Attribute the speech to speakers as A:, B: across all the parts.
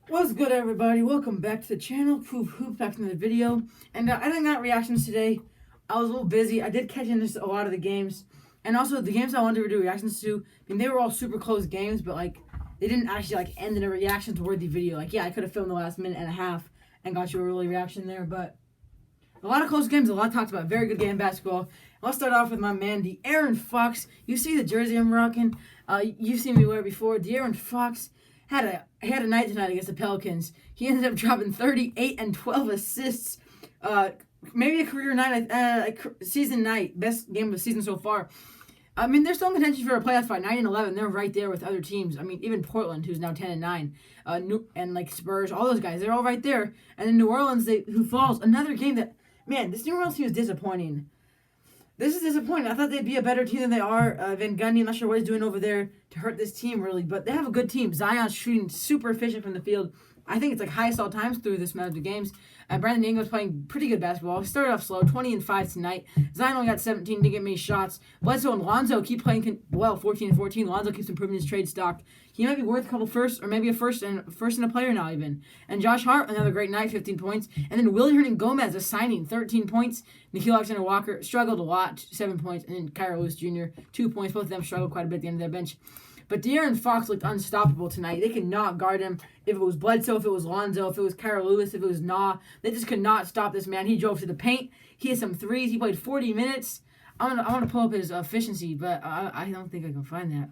A: What's good, everybody? Welcome back to the channel. Hoop back in the video. And I didn't got reactions today. I was a little busy. I did catch in a lot of the games. And also, the games I wanted to do reactions to, I mean, they were all super close games, but, they didn't actually, end in a reaction-worthy video. Yeah, I could have filmed the last minute and a half and got you a really reaction there, but a lot of close games, a lot talked about. Very good game of basketball. Let's start off with my man, De'Aaron Fox. You see the jersey I'm rocking. You've seen me wear it before. De'Aaron Fox had a night tonight against the Pelicans. He ended up dropping 38 and 12 assists. Maybe a career night, season night, best game of the season so far. I mean, they're still in contention for a playoff fight. 9 and 11, they're right there with other teams. I mean, even Portland, who's now 10 and 9, and Spurs, all those guys, they're all right there. And then New Orleans, who falls. Another game that, man, this New Orleans team is disappointing. This is disappointing. I thought they'd be a better team than they are. Van Gundy, I'm not sure what he's doing over there to hurt this team, really. But they have a good team. Zion's shooting super efficient from the field. I think it's highest all times through this amount of games. Brandon Ingram's playing pretty good basketball. He started off slow, 20 and 5 tonight. Zion only got 17, didn't get many shots. Bledsoe and Lonzo keep playing well, 14 and 14. Lonzo keeps improving his trade stock. He might be worth a couple firsts, or maybe a first and a player now even. And Josh Hart, another great night, 15 points. And then Willie Hernangomez, a signing, 13 points. Nikhil Alexander-Walker struggled a lot, 7 points. And then Kyra Lewis Jr., 2 points. Both of them struggled quite a bit at the end of their bench. But De'Aaron Fox looked unstoppable tonight. They could not guard him. If it was Bledsoe, if it was Lonzo, if it was Kyra Lewis, if it was Nah, they just could not stop this man. He drove to the paint. He had some threes. He played 40 minutes. I want to pull up his efficiency, but I don't think I can find that.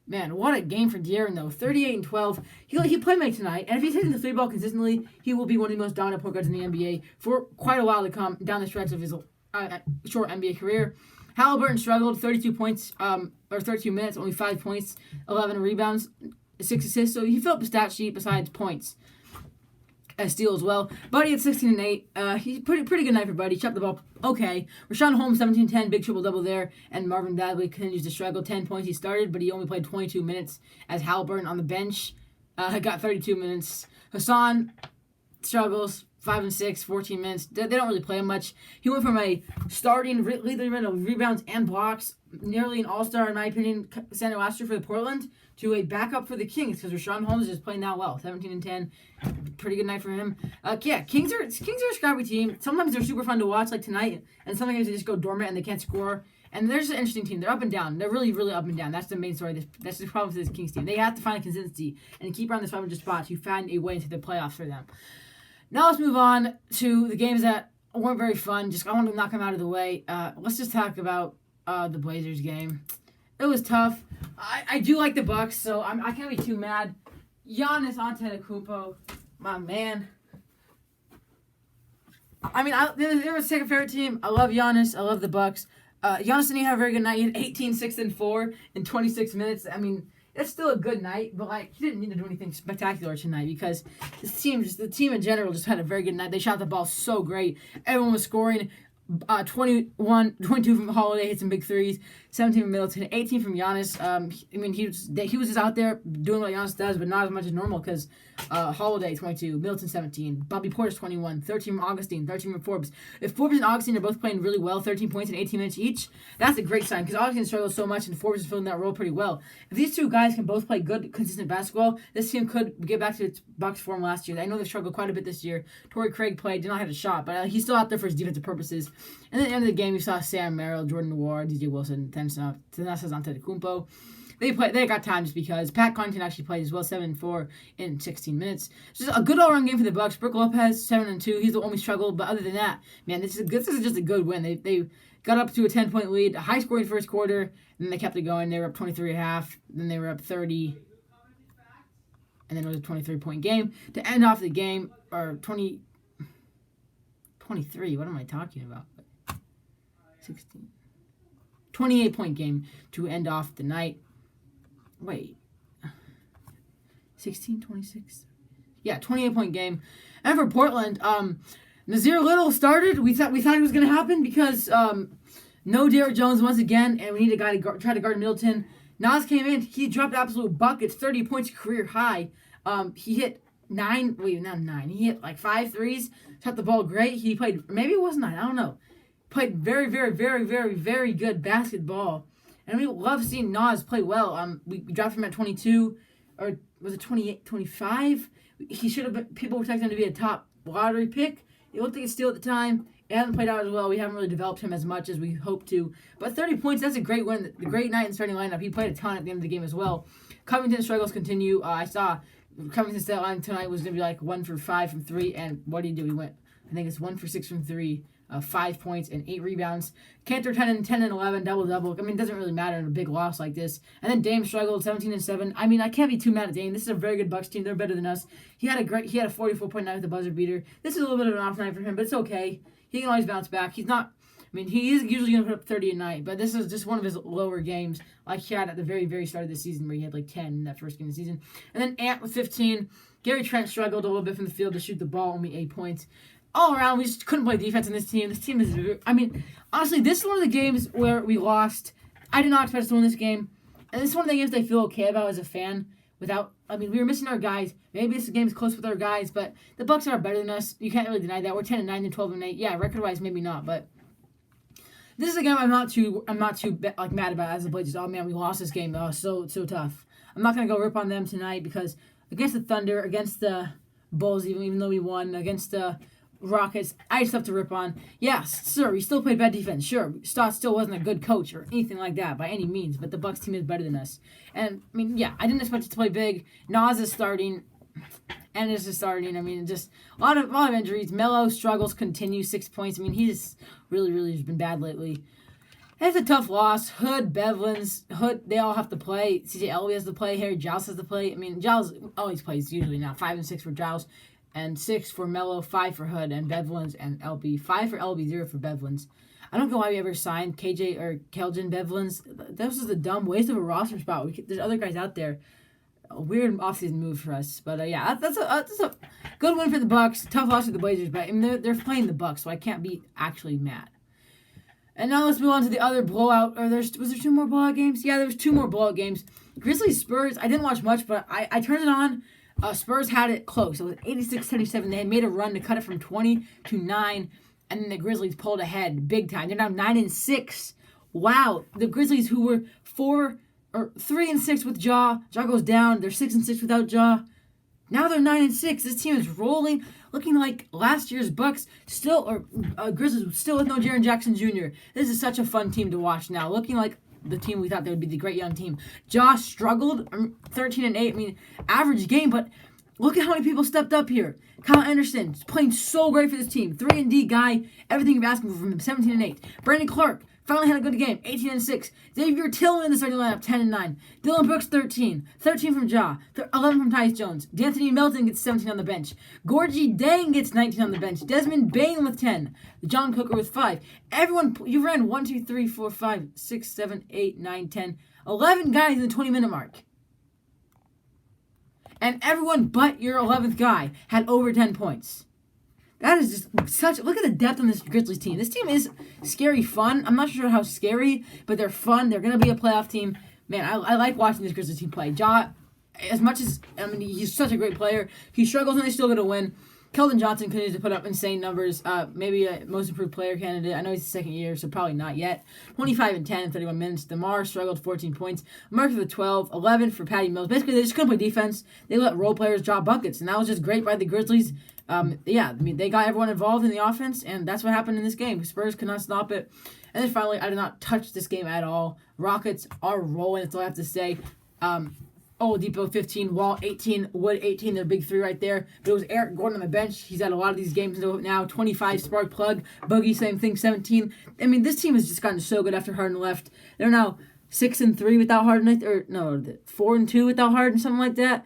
A: Man, what a game for De'Aaron, though. 38 and 12. He played make tonight, and if he's hitting the three ball consistently, he will be one of the most dominant point guards in the NBA for quite a while to come down the stretch of his short NBA career. Halliburton struggled, 32 points, or 32 minutes, only 5 points, 11 rebounds, 6 assists. So he filled up the stat sheet besides points. A steal as well. Buddy at 16 and 8. He's pretty good night for Buddy. Shot the ball okay. Rashawn Holmes 17-10, big triple double there, and Marvin Bagley continues to struggle. 10 points he started, but he only played 22 minutes as Halliburton on the bench got 32 minutes. Hassan struggles. 5 and 6, 14 minutes. They don't really play him much. He went from a starting leader of rebounds and blocks, nearly an all-star in my opinion, center last year for the Portland, to a backup for the Kings because Rashawn Holmes is playing now well. 17 and 10, pretty good night for him. Kings are a scrappy team. Sometimes they're super fun to watch, like tonight, and sometimes they just go dormant and they can't score. And they're just an interesting team. They're up and down. They're really, really up and down. That's the main story. That's the problem for this Kings team. They have to find a consistency and keep around this 500 spot to find a way into the playoffs for them. Now let's move on to the games that weren't very fun. I want to knock them out of the way. Let's just talk about the Blazers game. It was tough. I do like the Bucks, so I can't be too mad. Giannis Antetokounmpo, my man. I mean, they're my second favorite team. I love Giannis. I love the Bucks. Giannis didn't have a very good night. He had 18, 6, and 4 in 26 minutes. I mean, that's still a good night, but he didn't need to do anything spectacular tonight because the team in general just had a very good night. They shot the ball so great. Everyone was scoring. 22 from Holiday, hit some big threes. 17 from Middleton, 18 from Giannis. I mean, he was just out there doing what Giannis does, but not as much as normal because Holiday 22, Middleton 17, Bobby Portis 21, 13 from Augustine, 13 from Forbes. If Forbes and Augustine are both playing really well, 13 points in 18 minutes each, that's a great sign because Augustine struggles so much and Forbes is filling that role pretty well. If these two guys can both play good, consistent basketball, this team could get back to its Bucks form last year. I know they struggled quite a bit this year. Torrey Craig did not have a shot, but he's still out there for his defensive purposes. And at the end of the game, you saw Sam Merrill, Jordan Nwora, DJ Wilson, Thanasis Antetokounmpo. They got time just because Pat Connaughton actually played as well, 7-4 in 16 minutes. Just a good all-around game for the Bucks. Brook Lopez 7-2. He's the only struggle, but other than that, man, this is just a good win. They got up to a 10-point lead, a high-scoring first quarter, and then they kept it going. They were up 23.5. Then they were up 30, and then it was a 23-point game to end off the game, or 23. What am I talking about? 16. 28-point game to end off the night. Wait. 16, 26? Yeah, 28-point game. And for Portland, Nazir Little started. We thought it was going to happen because no Derrick Jones once again, and we need a guy to try to guard Middleton. Nas came in. He dropped absolute buckets, 30 points, career high. He hit he hit 5 threes, shot the ball great. He played, maybe it was 9, I don't know. Played very, very, very, very, very good basketball. And we love seeing Nas play well. We drafted him at 22. or was it 28, 25? He should have been, people expected him to be a top lottery pick. It looked like a steal at the time. It hasn't played out as well. We haven't really developed him as much as we hoped to. But 30 points, that's a great win. A great night in starting lineup. He played a ton at the end of the game as well. Covington's struggles continue. I saw Covington's stat line tonight was going to be like 1 for 5 from 3. And what did he do? He went, I think it's 1 for 6 from 3. 5 points and 8 rebounds. Cantor 10 and 11, double. I mean, it doesn't really matter in a big loss like this. And then Dame struggled, 17 and 7. I mean, I can't be too mad at Dame. This is a very good Bucks team. They're better than us. He had a 44-point night with the buzzer beater. This is a little bit of an off night for him, but it's okay. He can always bounce back. He's not. I mean, he is usually going to put up 30 a night, but this is just one of his lower games, like he had at the very, very start of the season, where he had like 10 in that first game of the season. And then Ant with 15. Gary Trent struggled a little bit from the field to shoot the ball, only 8 points. All around, we just couldn't play defense in this team. This team is, I mean, honestly, this is one of the games where we lost. I did not expect us to win this game. And this is one of the games I feel okay about as a fan. Without, I mean, we were missing our guys. Maybe this game is close with our guys, but the Bucks are better than us. You can't really deny that. We're 10 and 9 and 12 and 8. Yeah, record-wise, maybe not, but this is a game I'm not too like mad about as a Blazers. Oh man, we lost this game. Oh, so tough. I'm not gonna go rip on them tonight because against the Thunder, against the Bulls, even though we won, against the Rockets, I just have to rip on. Yes, sir, we still played bad defense. Sure, Stott still wasn't a good coach or anything like that by any means, but the Bucks team is better than us. And, I mean, yeah, I didn't expect it to play big. Nas is starting, and is starting. I mean, just a lot of injuries. Melo struggles continue, 6 points. I mean, he's really been bad lately. It's a tough loss. Hood, Hood, they all have to play. CJ Elby has to play. Harry Giles has to play. I mean, Giles always plays usually now. 5 and 6 for Giles. And 6 for Melo, 5 for Hood, and Bevlins and LB. 5 for LB, 0 for Bevlins. I don't know why we ever signed KJ or Keldon Bevlins. That was just a dumb waste of a roster spot. There's other guys out there. A weird offseason move for us. But, yeah, that's a good win for the Bucks. Tough loss for the Blazers, but I mean, they're playing the Bucks, so I can't be actually mad. And now let's move on to the other blowout. Was there 2 more blowout games? Yeah, there was 2 more blowout games. Grizzlies, Spurs, I didn't watch much, but I turned it on. Spurs had it close. It was 86-77. They had made a run to cut it from 20 to 9, and then the Grizzlies pulled ahead big time. They're now 9 and 6. Wow, the Grizzlies, who were 3 and 6 with Ja goes down. They're 6 and 6 without Ja. Now they're 9 and 6. This team is rolling, looking like last year's Bucks Grizzlies still with no Jaren Jackson Jr. This is such a fun team to watch now, looking like the team we thought they would be, the great young team. Josh struggled, 13 and 8. I mean, average game, but look at how many people stepped up here. Kyle Anderson is playing so great for this team. 3-and-D guy, everything you're asking for from him. 17 and 8. Brandon Clark finally had a good game. 18 and 6. Xavier Tillman in the starting lineup. 10 and 9. Dylan Brooks 13. 13 from Ja. 11 from Tyus Jones. D'Anthony Melton gets 17 on the bench. Gorgie Dang gets 19 on the bench. Desmond Bain with 10. John Cooker with 5. Everyone, you ran 1, 2, 3, 4, 5, 6, 7, 8, 9, 10, 11 guys in the 20-minute mark. And everyone but your 11th guy had over 10 points. That is just such... Look at the depth on this Grizzlies team. This team is scary fun. I'm not sure how scary, but they're fun. They're going to be a playoff team. Man, I like watching this Grizzlies team play. Ja, as much as... I mean, he's such a great player. He struggles and they still going to win. Keldon Johnson continues to put up insane numbers. Maybe a most improved player candidate. I know he's the second year, so probably not yet. 25 and 10 in 31 minutes. DeMar struggled, 14 points. Murphy with 12. 11 for Patty Mills. Basically, they just couldn't play defense. They let role players drop buckets, and that was just great by the Grizzlies. Yeah, I mean, they got everyone involved in the offense, and that's what happened in this game. Spurs could not stop it. And then finally, I did not touch this game at all. Rockets are rolling, that's all I have to say. Oladipo 15, Wall 18, Wood 18, their big 3 right there. But it was Eric Gordon on the bench. He's had a lot of these games now. 25, Spark Plug. Boogie, same thing, 17. I mean, this team has just gotten so good after Harden left. They're now 6 and 3 without Harden, or no, 4 and 2 without Harden, something like that.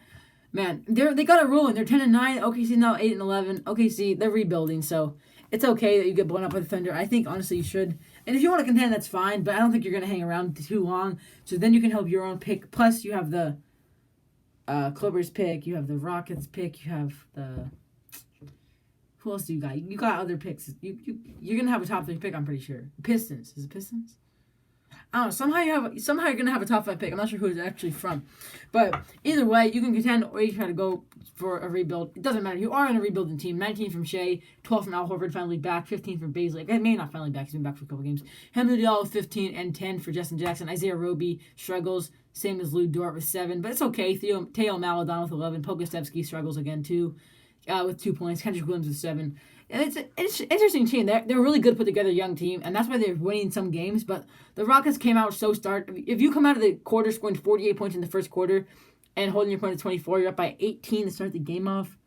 A: Man, they got it rolling. They're 10 and 9. OKC now 8 and 11. OKC, they're rebuilding, so it's okay that you get blown up by the Thunder. I think honestly you should. And if you want to contend, that's fine. But I don't think you're gonna hang around too long. So then you can help your own pick. Plus, you have the Clippers pick. You have the Rockets pick. You have the... Who else do you got? You got other picks. You're gonna have a top 3 pick. I'm pretty sure. Pistons. Is it Pistons? I don't know. Somehow you're gonna have a top 5 pick. I'm not sure who it's actually from, but either way, you can contend or you try to go for a rebuild. It doesn't matter. You are in a rebuilding team. 19 from Shea, 12 from Al Horford, finally back. 15 from Baisley. I mean, not finally back. He's been back for a couple games. Hamidou Diallo with 15 and 10 for Justin Jackson. Isaiah Roby struggles, same as Lou Dort with 7, but it's okay. Teo Maladon with 11. Pogostevsky struggles again too, with 2 points. Kendrick Williams with 7. And it's an interesting team. They're a really good put together young team, and that's why they're winning some games. But the Rockets came out so stark. If you come out of the quarter scoring 48 points in the first quarter and holding your opponent to 24, you're up by 18 to start the game off.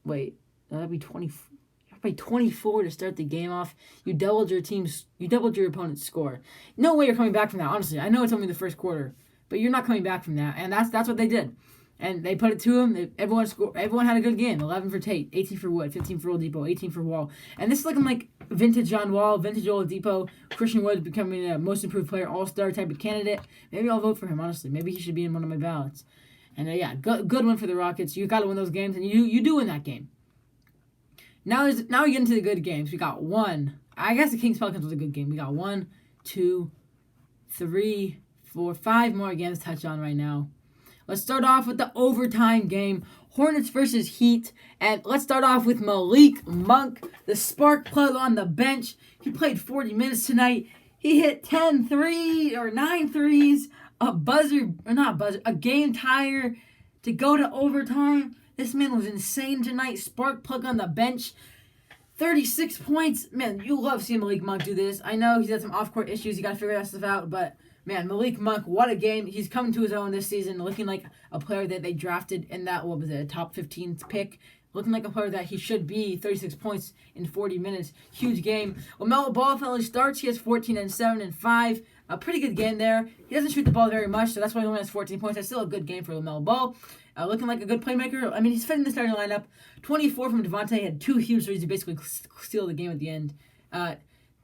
A: Wait, that'd be 20. You're up by 24 to start the game off. You doubled your opponent's score. No way you're coming back from that. Honestly, I know it's only the first quarter, but you're not coming back from that, and that's what they did. And they put it to him. Everyone had a good game. 11 for Tate, 18 for Wood, 15 for Oladipo, 18 for Wall. And this is looking like vintage John Wall, vintage Oladipo. Christian Wood becoming a most improved player, all-star type of candidate. Maybe I'll vote for him, honestly. Maybe he should be in one of my ballots. And yeah, good win for the Rockets. You got to win those games, and you do win that game. Now we get into the good games. We got one. I guess the Kings Pelicans was a good game. We got 1, 2, 3, 4, 5 more games to touch on right now. Let's start off with the overtime game. Hornets versus Heat. And let's start off with Malik Monk, the spark plug on the bench. He played 40 minutes tonight. He hit 9 threes, a game tire to go to overtime. This man was insane tonight. Spark plug on the bench. 36 points. Man, you love seeing Malik Monk do this. I know he's had some off-court issues. You got to figure that stuff out, but man, Malik Monk, what a game. He's coming to his own this season, looking like a player that they drafted in that, a top 15th pick. Looking like a player that he should be. 36 points in 40 minutes. Huge game. LaMelo Ball finally starts. He has 14 and 7 and 5. A pretty good game there. He doesn't shoot the ball very much, so that's why he only has 14 points. That's still a good game for LaMelo Ball. Looking like a good playmaker. I mean, he's fitting the starting lineup. 24 from Devontae. He had 2 huge threes to basically steal the game at the end.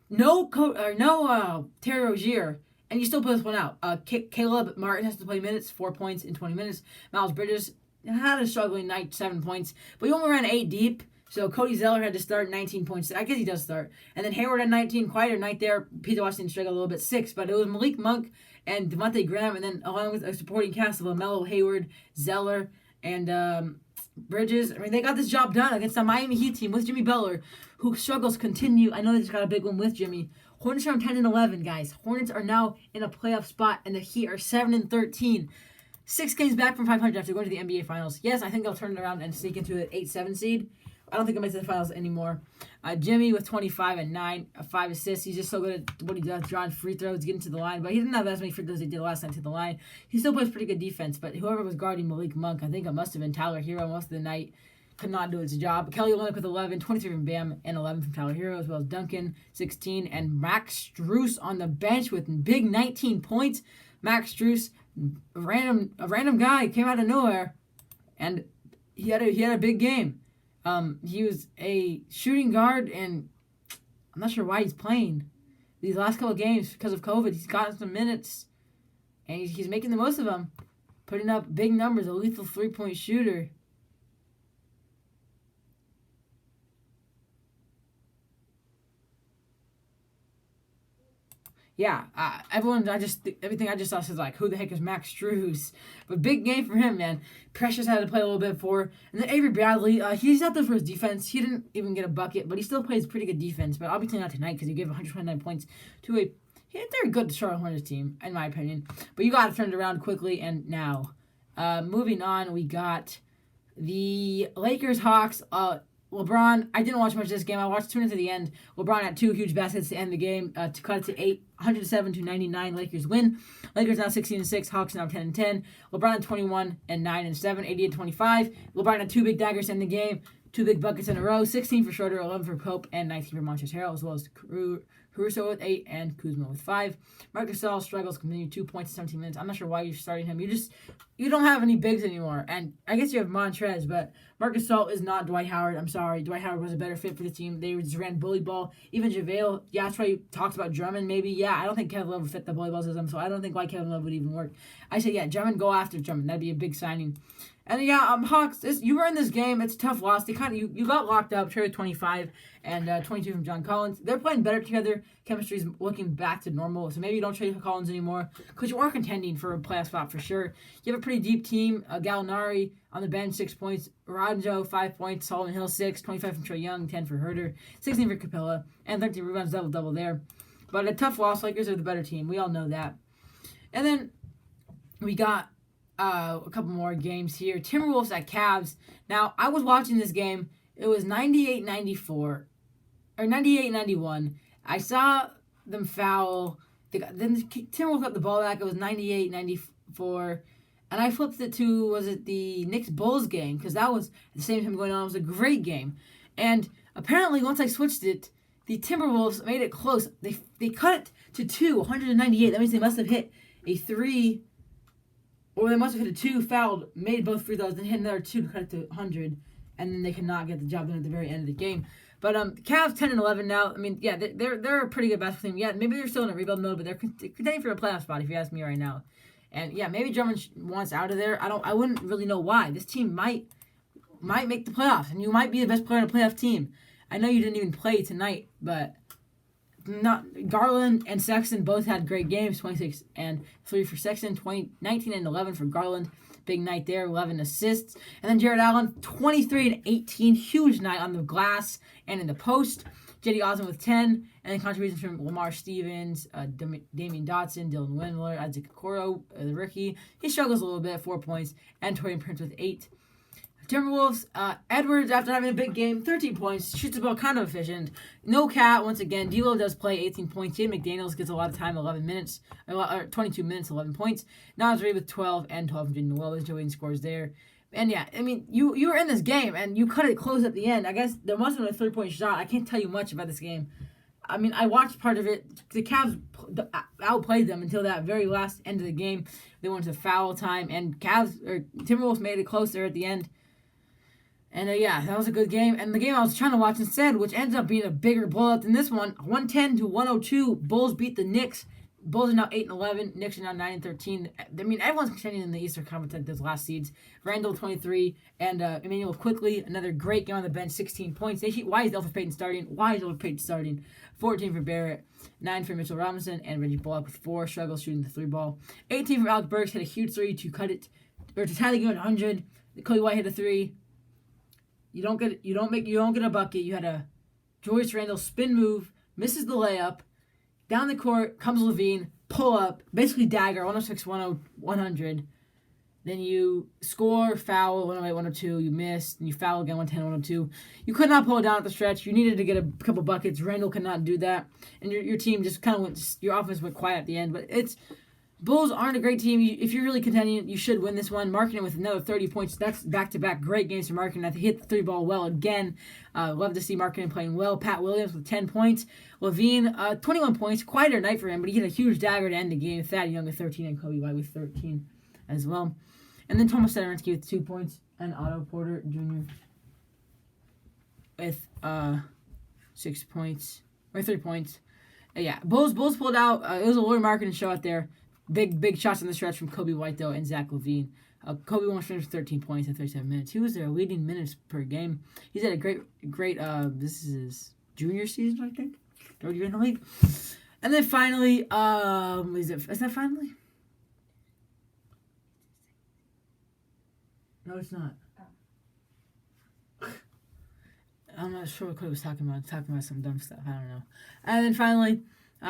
A: No Terry Rozier. And you still put this one out. Caleb Martin has to play minutes, 4 points in 20 minutes. Miles Bridges had a struggling night, 7 points. But he only ran 8 deep. So Cody Zeller had to start 19 points. I guess he does start. And then Hayward had 19, quieter night there. Peter Washington struggled a little bit, 6. But it was Malik Monk and Devontae Graham. And then along with a supporting cast of LaMelo, Hayward, Zeller, and Bridges. I mean, they got this job done against the Miami Heat team with Jimmy Butler, who struggles continue. I know they just got a big one with Jimmy. Hornets are on 10 and 11, guys. Hornets are now in a playoff spot, and the Heat are 7 and 13. 6 games back from 500 after going to the NBA Finals. Yes, I think they'll turn it around and sneak into an 8-7 seed. I don't think they'll make it to the finals anymore. Jimmy with 25 and 9, 5 assists. He's just so good at what he does, drawing free throws, getting to the line. But he didn't have as many free throws as he did last night to the line. He still plays pretty good defense. But whoever was guarding Malik Monk, I think it must have been Tyler Hero most of the night, could not do its job. Kelly Olynyk with 11, 23 from Bam, and 11 from Tyler Hero, as well as Duncan, 16, and Max Strus on the bench with big 19 points. Max Strus, a random guy, came out of nowhere, and he had a big game. He was a shooting guard, and I'm not sure why he's playing these last couple of games because of COVID. He's gotten some minutes, and he's making the most of them, putting up big numbers, a lethal 3-point shooter. Yeah, everything I just saw says like, who the heck is Max Strus? But big game for him, man. Precious had to play a little bit for. And then Avery Bradley, he's out there for his defense. He didn't even get a bucket, but he still plays pretty good defense. But I'll be cleaning out tonight because he gave 129 points to they're a good Charlotte Hornets team, in my opinion. But you got to turn it around quickly and now. Moving on, we got the Lakers Hawks. LeBron, I didn't watch much of this game. I watched 2 into the end. LeBron had 2 huge baskets to end the game to cut it to 107-99. Lakers win. Lakers now 16-6. Hawks now 10-10. LeBron had 21 and 9 and 7. 88-25. LeBron had 2 big daggers in the game. 2 big buckets in a row. 16 for Schroeder, 11 for Pope, and 19 for Montrezl Harrell, as well as Caruso with 8 and Kuzma with 5. Marc Gasol struggles, continue 2 points in 17 minutes. I'm not sure why you're starting him. You don't have any bigs anymore. And I guess you have Montrez, but Marc Gasol is not Dwight Howard. I'm sorry. Dwight Howard was a better fit for the team. They just ran bully ball. Even JaVale, yeah, that's why you talked about Drummond maybe. Yeah, I don't think Kevin Love would fit the bully ball system, so I don't think why Kevin Love would even work. I say, yeah, Drummond, go after Drummond. That'd be a big signing. And yeah, Hawks, you were in this game. It's a tough loss. They you got locked up. Trey 25 and 22 from John Collins. They're playing better together. Chemistry's looking back to normal. So maybe you don't trade Collins anymore because you are contending for a playoff spot for sure. You have a pretty deep team. Gallinari on the bench, 6 points. Rajo, 5 points. Solomon Hill, 6. 25 from Trae Young, 10 for Herter, 16 for Capella, and 13 rebounds, double there. But a tough loss. Lakers are the better team. We all know that. And then we got a couple more games here. Timberwolves at Cavs. Now, I was watching this game. It was 98-94 or 98-91. I saw them foul. Then the Timberwolves got the ball back. It was 98-94. And I flipped it to, was it the Knicks-Bulls game? Because that was at the same time going on. It was a great game. And apparently, once I switched it, the Timberwolves made it close. They cut it to 2, 198. That means they must have hit a 3, or they must have hit a 2, fouled, made both free throws, then hit another 2 to cut it to 100, and then they could not get the job done at the very end of the game. But Cavs 10-11 now. I mean, yeah, they're a pretty good basketball team. Yeah, maybe they're still in a rebuild mode, but they're contending for a playoff spot if you ask me right now. And yeah, maybe Drummond wants out of there. I wouldn't really know why. This team might make the playoffs, and you might be the best player on a playoff team. I know you didn't even play tonight, but Garland and Sexton both had great games, 26 and 3 for Sexton, 19 and 11 for Garland. Big night there, 11 assists. And then Jared Allen, 23 and 18, huge night on the glass and in the post. J.D. Osmond with 10, and then contributions from Lamar Stevens, Damian Dotson, Dylan Windler, Isaac Okoro, the rookie. He struggles a little bit, 4 points, and Torian Prince with 8. Timberwolves, Edwards, after having a big game, 13 points, shoots the ball kind of efficient. No cat, once again. D'Lo does play 18 points. Jaden McDaniels gets a lot of time, 11 minutes, or 22 minutes, 11 points. Nas Reed with 12 and 12 from Jaden Willis. Joey scores there. And yeah, I mean, you were in this game, and you cut it close at the end. I guess there must have been a 3-point shot. I can't tell you much about this game. I mean, I watched part of it. The Cavs outplayed them until that very last end of the game. They went to foul time, and Timberwolves made it closer at the end. And yeah, that was a good game. And the game I was trying to watch instead, which ended up being a bigger blowout than this one, 110-102. Bulls beat the Knicks. Bulls are now 8-11. Knicks are now 9-13. I mean, everyone's contending in the Eastern Conference at those last seeds. Randall, 23, and Emmanuel Quickly, another great game on the bench, 16 points. Why is Elfrid Payton starting? 14 for Barrett, 9 for Mitchell Robinson, and Reggie Bullock with 4 struggles shooting the 3-ball. 18 for Alex Burks, hit a huge 3 to cut it, or to tie the game at 100. Cody White hit a 3. You don't get a bucket. You had a Julius Randle spin move, misses the layup. Down the court comes Levine, pull up, basically dagger, 106, 100. Then you score, foul, 108, 102. You miss, and you foul again, 110, 102. You could not pull it down at the stretch. You needed to get a couple buckets. Randle could not do that, and your team just kind of went. Your offense went quiet at the end, but Bulls aren't a great team. If you're really contending, you should win this one. Markkanen with another 30 points. That's back-to-back great games for Markkanen. I think he hit the 3-ball well again. Love to see Markkanen playing well. Pat Williams with 10 points. Levine, 21 points. Quieter night for him, but he hit a huge dagger to end the game. Thad Young with 13 and Kobe White with 13 as well. And then Tomas Satoransky with 2 points. And Otto Porter Jr. with 6 points. Or 3 points. Yeah, Bulls pulled out. It was a Lauri Markkanen show out there. Big shots in the stretch from Kobe White, though, and Zach LaVine. Kobe won for 13 points in 37 minutes. He was their leading minutes per game. He's had a great, this is his junior season, I think. Third year in the league. And then finally, is that finally? No, it's not. I'm not sure what Kobe was talking about. Talking about some dumb stuff. I don't know. And then finally,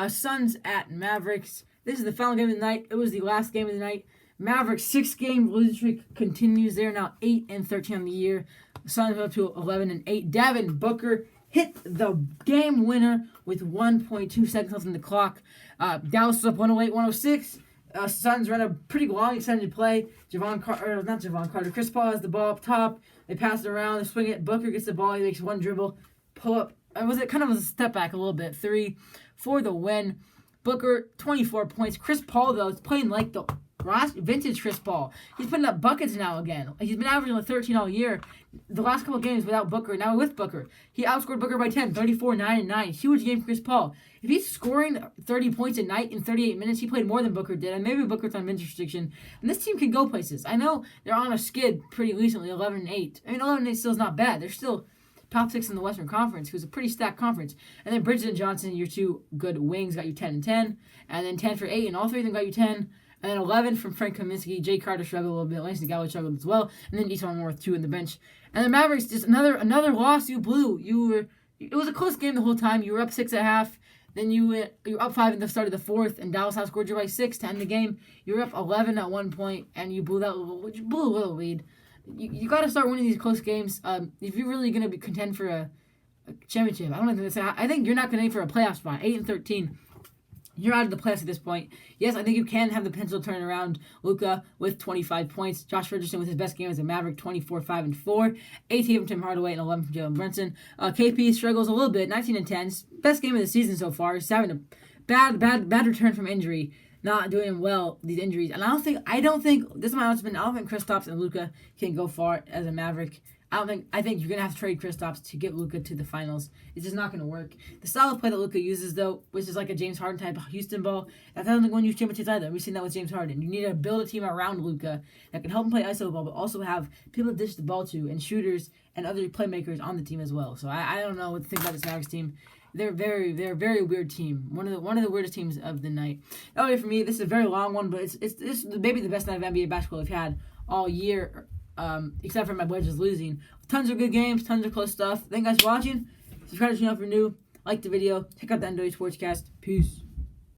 A: Suns at Mavericks. This is the final game of the night. It was the last game of the night. Mavericks 6-game losing streak continues. They're now 8-13 on the year. The Suns up to 11-8. Devin Booker hit the game winner with 1.2 seconds left on the clock. Dallas was up 108-106. Suns run a pretty long extended play. Chris Paul has the ball up top. They pass it around. They swing it. Booker gets the ball. He makes one dribble. Pull up. It kind of was a step back a little bit. 3 for the win. Booker, 24 points. Chris Paul, though, is playing like the vintage Chris Paul. He's putting up buckets now again. He's been averaging like 13 all year. The last couple of games without Booker, now with Booker. He outscored Booker by 10, 34, 9, and 9. Huge game for Chris Paul. If he's scoring 30 points a night in 38 minutes, he played more than Booker did, and maybe Booker's on minutes restriction. And this team can go places. I know they're on a skid pretty recently, 11-8. I mean, 11-8 still is not bad. They're still top 6 in the Western Conference, who's a pretty stacked conference. And then Bridges and Johnson, your two good wings, got you 10 and 10. And then 10 for 8, and all three of them got you 10. And then 11 from Frank Kaminsky. Jay Carter struggled a little bit. Langston Galloway struggled as well. And then Easton Moore with 2 in the bench. And the Mavericks, just another loss you blew. It was a close game the whole time. You were up 6 at half. Then you were up 5 at the start of the fourth, and Dallas outscored you by 6 to end the game. You were up 11 at one point, and you blew a little lead. You got to start winning these close games if you're really going to contend for a championship. I think you're not going to aim for a playoff spot. 8-13. You're out of the playoffs at this point. Yes, I think you can have the potential to turn around. Luka with 25 points. Josh Richardson with his best game as a Maverick, 24, 5, and 4. 18 from Tim Hardaway and 11 from Jalen Brunson. KP struggles a little bit, 19 and 10. Best game of the season so far. He's having a bad return from injury. Not doing well, these injuries. And I don't think this is my announcement. I don't think Kristaps and Luka can go far as a Maverick. I think you're going to have to trade Kristaps to get Luka to the finals. It's just not going to work. The style of play that Luka uses, though, which is like a James Harden type of Houston ball, that doesn't win you championships either. We've seen that with James Harden. You need to build a team around Luka that can help him play iso ball, but also have people to dish the ball to and shooters and other playmakers on the team as well. So I don't know what to think about this Mavericks team. They're a very weird team. One of the weirdest teams of the night. Anyway, for me, this is a very long one, but it's maybe the best night of NBA basketball we've had all year. Except for my boys just losing. Tons of good games, tons of close stuff. Thank you guys for watching. Subscribe to the channel if you're new. Like the video. Check out the NBA Sportscast. Peace.